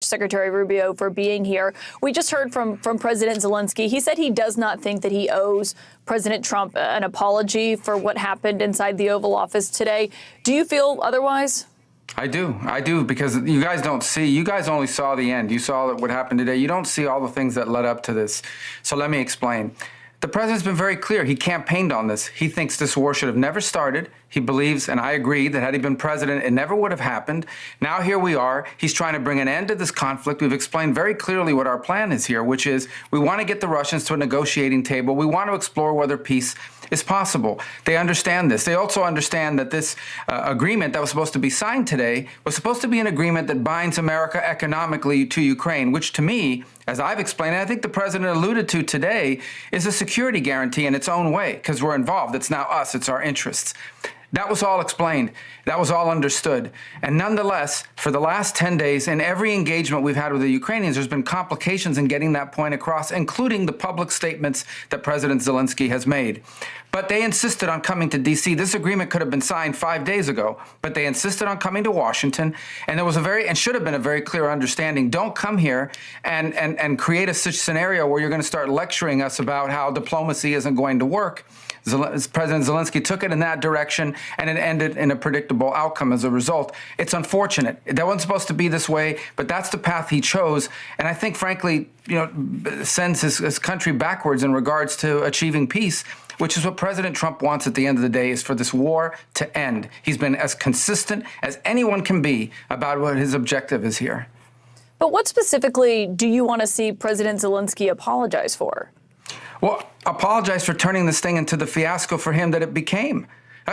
Secretary Rubio, for being here. We just heard from President Zelensky. He said he does not think that he owes President Trump an apology for what happened inside the Oval Office today. Do you feel otherwise? I do, because you guys don't see, you guys only saw the end. You saw what happened today. You don't see all the things that led up to this. So let me explain. The president's been very clear. He campaigned on this. He thinks this war should have never started. He believes, and I agree, that had he been president, it never would have happened. Now here we are. He's trying to bring an end to this conflict. We've explained very clearly what our plan is here, which is we want to get the Russians to a negotiating table. We want to explore whether peace is possible. They understand this. They also understand that this agreement that was supposed to be signed today was supposed to be an agreement that binds America economically to Ukraine, which to me, as I've explained, and I think the president alluded to today, is a security guarantee in its own way, because we're involved. It's now us. It's our interests. That was all explained. That was all understood. And nonetheless, for the last 10 days, in every engagement we've had with the Ukrainians, there's been complications in getting that point across, including the public statements that President Zelensky has made. But they insisted on coming to D.C. This agreement could have been signed 5 days ago, but they insisted on coming to Washington. And there was and should have been a very clear understanding. Don't come here and create a such scenario where you're going to start lecturing us about how diplomacy isn't going to work. President Zelensky took it in that direction, and it ended in a predictable outcome as a result. It's unfortunate. That wasn't supposed to be this way, but that's the path he chose. And I think, frankly, sends his country backwards in regards to achieving peace, which is what President Trump wants at the end of the day, is for this war to end. He's been as consistent as anyone can be about what his objective is here. But what specifically do you want to see President Zelensky apologize for? Well, apologize for turning this thing into the fiasco for him that it became.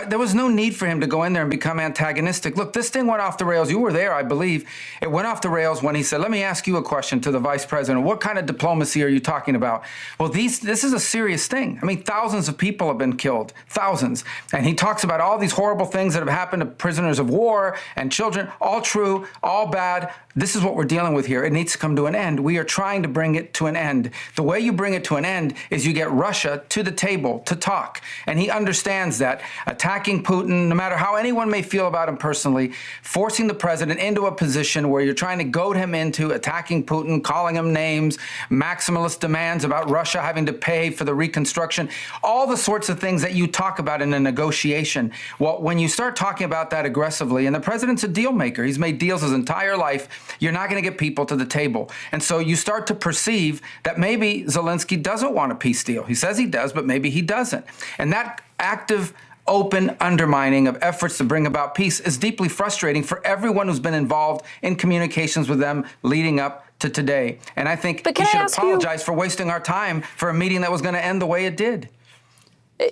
There was no need for him to go in there and become antagonistic. Look, this thing went off the rails. You were there, I believe. It went off the rails when he said, let me ask you a question to the vice president. What kind of diplomacy are you talking about? Well, this is a serious thing. I mean, thousands of people have been killed, thousands. And he talks about all these horrible things that have happened to prisoners of war and children, all true, all bad. This is what we're dealing with here. It needs to come to an end. We are trying to bring it to an end. The way you bring it to an end is you get Russia to the table to talk. And he understands that. Attacking Putin, no matter how anyone may feel about him personally, forcing the president into a position where you're trying to goad him into attacking Putin, calling him names, maximalist demands about Russia having to pay for the reconstruction, all the sorts of things that you talk about in a negotiation. Well, when you start talking about that aggressively, and the president's a deal maker, he's made deals his entire life, you're not going to get people to the table. And so you start to perceive that maybe Zelensky doesn't want a peace deal. He says he does, but maybe he doesn't. And that active, open undermining of efforts to bring about peace is deeply frustrating for everyone who's been involved in communications with them leading up to today. And I think he should apologize for wasting our time for a meeting that was going to end the way it did.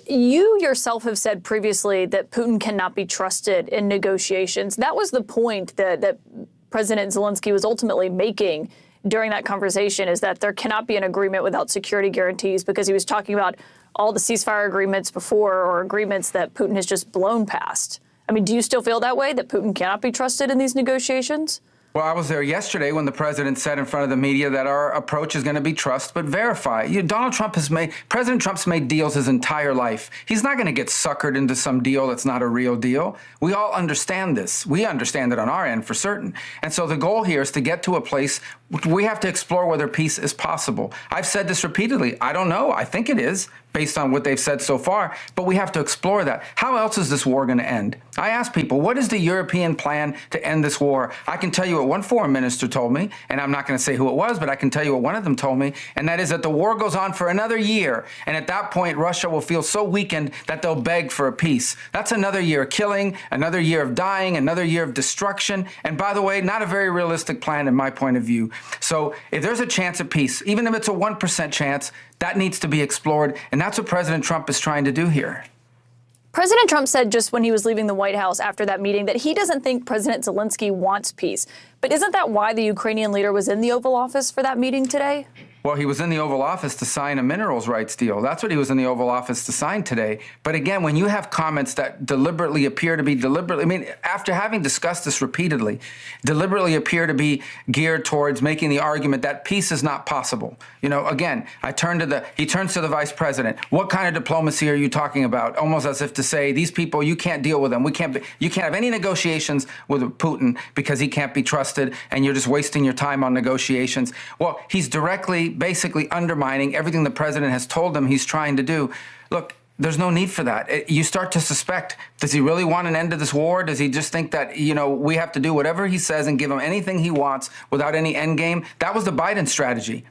You yourself have said previously that Putin cannot be trusted in negotiations. That was the point that President Zelensky was ultimately making during that conversation, is that there cannot be an agreement without security guarantees, because he was talking about all the ceasefire agreements before, or agreements that Putin has just blown past. I mean, do you still feel that way, that Putin cannot be trusted in these negotiations? Well, I was there yesterday when the president said in front of the media that our approach is going to be trust but verify. President Trump's made deals his entire life. He's not going to get suckered into some deal that's not a real deal. We all understand this. We understand it on our end for certain. And so the goal here is to get to a place we have to explore whether peace is possible. I've said this repeatedly. I don't know. I think it is, based on what they've said so far, but we have to explore that. How else is this war going to end? I ask people, what is the European plan to end this war? I can tell you what one foreign minister told me, and I'm not going to say who it was, but I can tell you what one of them told me, and that is that the war goes on for another year, and at that point, Russia will feel so weakened that they'll beg for a peace. That's another year of killing, another year of dying, another year of destruction, and by the way, not a very realistic plan in my point of view. So if there's a chance of peace, even if it's a 1% chance, that needs to be explored, and that's what President Trump is trying to do here. President Trump said just when he was leaving the White House after that meeting that he doesn't think President Zelensky wants peace. But isn't that why the Ukrainian leader was in the Oval Office for that meeting today? Well, he was in the Oval Office to sign a minerals rights deal. That's what he was in the Oval Office to sign today. But again, when you have comments that deliberately appear to be after having discussed this repeatedly, deliberately appear to be geared towards making the argument that peace is not possible. Again, he turns to the vice president. What kind of diplomacy are you talking about? Almost as if to say, these people, you can't deal with them. You can't have any negotiations with Putin because he can't be trusted, and you're just wasting your time on negotiations. Well, he's directly basically undermining everything the president has told him he's trying to do. Look, there's no need for that. You start to suspect, does he really want an end to this war? Does he just think that, we have to do whatever he says and give him anything he wants without any end game? That was the Biden strategy.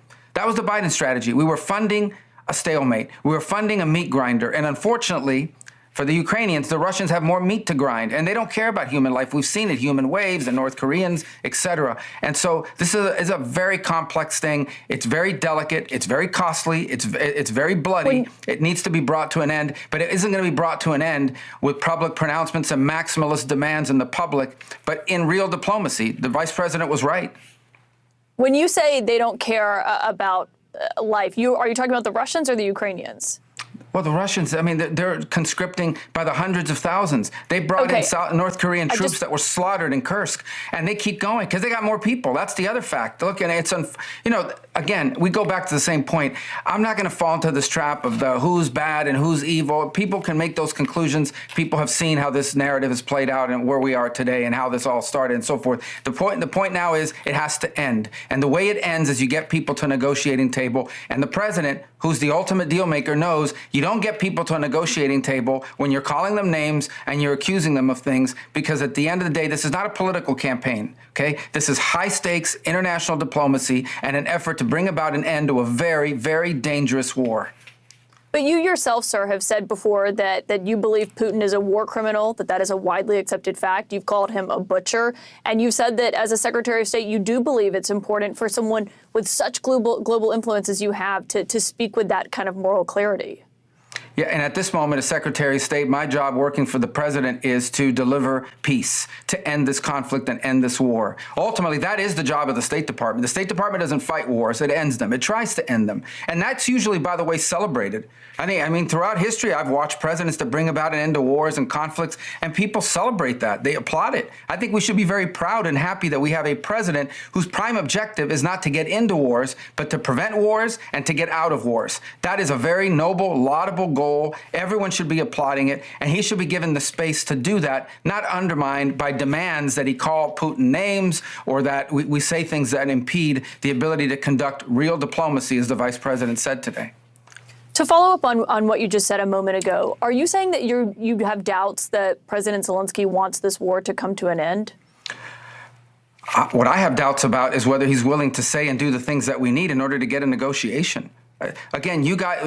We were funding a stalemate. We were funding a meat grinder. And unfortunately, for the Ukrainians, the Russians have more meat to grind, and they don't care about human life. We've seen it, human waves, the North Koreans, etc. And so this is a very complex thing. It's very delicate. It's very costly. It's very bloody. It needs to be brought to an end, but it isn't going to be brought to an end with public pronouncements and maximalist demands in the public, but in real diplomacy. The vice president was right. When you say they don't care about life, are you talking about the Russians or the Ukrainians? Well, the Russians, they're conscripting by the hundreds of thousands. They brought in North Korean troops that were slaughtered in Kursk, and they keep going because they got more people. That's the other fact. Look, and it's, again, we go back to the same point. I'm not going to fall into this trap of the who's bad and who's evil. People can make those conclusions. People have seen how this narrative has played out and where we are today and how this all started and so forth. The point now is it has to end. And the way it ends is you get people to a negotiating table, and the president, who's the ultimate deal maker, knows you don't get people to a negotiating table when you're calling them names and you're accusing them of things, because at the end of the day, this is not a political campaign, okay? This is high stakes international diplomacy and an effort to bring about an end to a very, very dangerous war. But you yourself, sir, have said before that you believe Putin is a war criminal, that is a widely accepted fact. You've called him a butcher. And you've said that as a Secretary of State, you do believe it's important for someone with such global influence as you have to speak with that kind of moral clarity. Yeah, and at this moment, as Secretary of State, my job working for the president is to deliver peace, to end this conflict and end this war. Ultimately, that is the job of the State Department. The State Department doesn't fight wars, it ends them. It tries to end them. And that's usually, by the way, celebrated. Throughout history, I've watched presidents that bring about an end to wars and conflicts, and people celebrate that. They applaud it. I think we should be very proud and happy that we have a president whose prime objective is not to get into wars, but to prevent wars and to get out of wars. That is a very noble, laudable goal. Everyone should be applauding it, and he should be given the space to do that, not undermined by demands that he call Putin names or that we say things that impede the ability to conduct real diplomacy, as the vice president said today. To follow up on what you just said a moment ago, are you saying that you have doubts that President Zelensky wants this war to come to an end? What I have doubts about is whether he's willing to say and do the things that we need in order to get a negotiation. Again,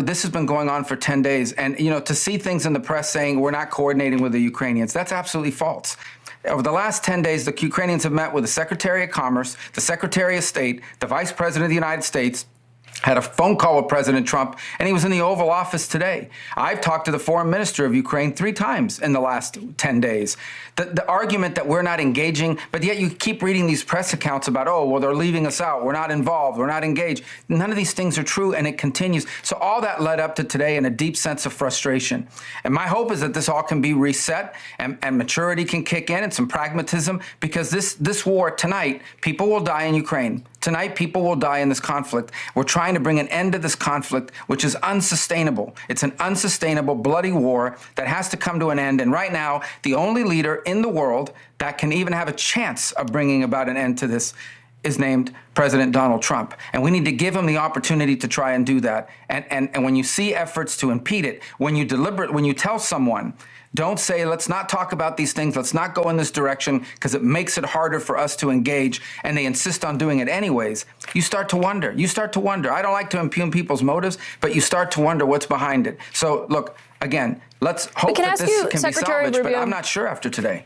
this has been going on for 10 days. And, to see things in the press saying we're not coordinating with the Ukrainians, that's absolutely false. Over the last 10 days, the Ukrainians have met with the Secretary of Commerce, the Secretary of State, the Vice President of the United States, had a phone call with President Trump, and he was in the Oval Office today. I've talked to the foreign minister of Ukraine 3 times in the last 10 days. The argument that we're not engaging, but yet you keep reading these press accounts about, they're leaving us out, we're not involved, we're not engaged. None of these things are true, and it continues. So all that led up to today in a deep sense of frustration. And my hope is that this all can be reset and maturity can kick in and some pragmatism, because this war tonight, people will die in Ukraine. Tonight, people will die in this conflict. We're trying to bring an end to this conflict, which is unsustainable. It's an unsustainable, bloody war that has to come to an end. And right now, the only leader in the world that can even have a chance of bringing about an end to this is named President Donald Trump. And we need to give him the opportunity to try and do that. And when you see efforts to impede it, when you tell someone, don't say, let's not talk about these things, let's not go in this direction because it makes it harder for us to engage, and they insist on doing it anyways, you start to wonder. I don't like to impugn people's motives, but you start to wonder what's behind it. So look, again, let's hope that this can be salvaged, but I'm not sure after today.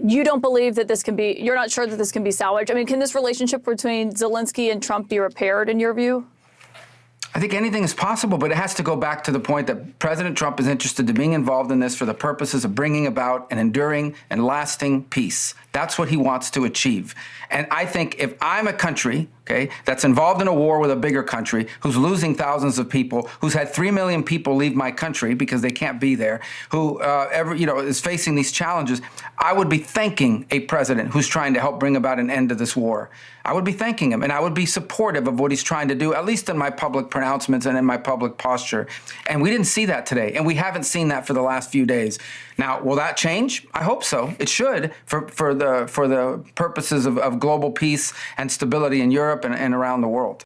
You don't believe that you're not sure that this can be salvaged? Can this relationship between Zelensky and Trump be repaired in your view? I think anything is possible, but it has to go back to the point that President Trump is interested in being involved in this for the purposes of bringing about an enduring and lasting peace. That's what he wants to achieve. And I think if I'm a country okay, that's involved in a war with a bigger country, who's losing thousands of people, who's had 3 million people leave my country because they can't be there, who is facing these challenges, I would be thanking a president who's trying to help bring about an end to this war. I would be thanking him, and I would be supportive of what he's trying to do, at least in my public pronouncements and in my public posture. And we didn't see that today, and we haven't seen that for the last few days. Now, will that change? I hope so. It should, for the purposes of global peace and stability in Europe and around the world.